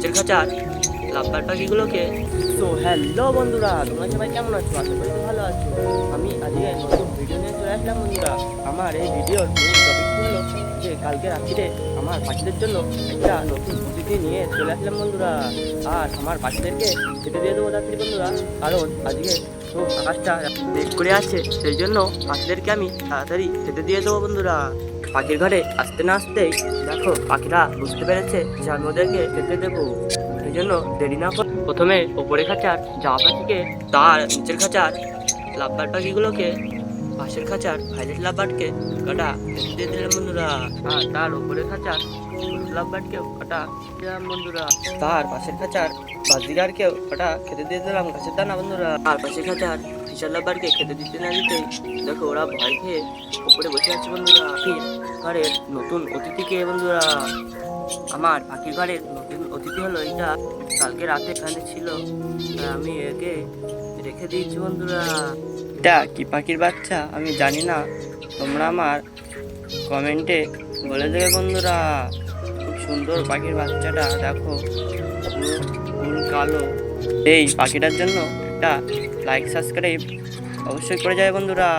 নিচের খাঁচার লাভবার পাখিগুলোকে। তো হ্যালো বন্ধুরা, তোমরা সবাই কেমন আছো? আশা করি ভালো আছো। আমি আজকে নতুন ভিডিও নিয়ে চলে আসলাম বন্ধুরা। আমার এই ভিডিওর মূল টপিক হলো যে কালকে রাত্রিরে আমার পাখিদের জন্য একটা নতুন অতিথি নিয়ে চলে আসলাম বন্ধুরা। আর আমার পাখিদেরকে খেতে দিয়ে দেবো রাত্রি বন্ধুরা, কারণ আজকে খুব আকাশটা মেঘ করে আছে, সেই জন্য পাখিদেরকে আমি তাড়াতাড়ি খেতে দিয়ে দেবো বন্ধুরা। পাখির ঘরে আসতে না আসতেই দেখো পাখিরা বুঝতে পেরেছে যে আমি ওদেরকে খেতে দেবো, সেই জন্য দেরি না করে প্রথমে ওপরে খাঁচার জামা পাখিকে, তার নিচের খাঁচার লাভবার পাখিগুলোকে, পাশের খাঁচার ভাইলেট লাভবার্ডকে কটা খেতে দিয়ে দিলাম বন্ধুরা। আর তার ওপরে খাঁচার হলুদ লাভবার্ডকেও কটা দিলাম বন্ধুরা। তার পাশের খাঁচার বাজিগারকেও কটা খেতে দিয়ে দিলাম গাছের দানা বন্ধুরা। আর পাশের খাঁচার ফিশার লাভবার্ডকে খেতে দিতে না দিতেই দেখো ওরা ভয় খেয়ে উপরে বসে আছে বন্ধুরা। পাখির ঘরের নতুন অতিথিকে বন্ধুরা, আমার পাখির ঘরের নতুন অতিথি হলো এটা। কালকে রাতে এখানে ছিল, আর আমি একে রেখে দিয়েছি বন্ধুরা। এটা কি পাখির বাচ্চা আমি জানি না, তোমরা আমার কমেন্টে বলে দেবে বন্ধুরা। খুব সুন্দর পাখির বাচ্চাটা, দেখো পুরো ফুল কালো। এই পাখিটার জন্য একটা লাইক সাবস্ক্রাইব অবশ্যই করে যাবে বন্ধুরা।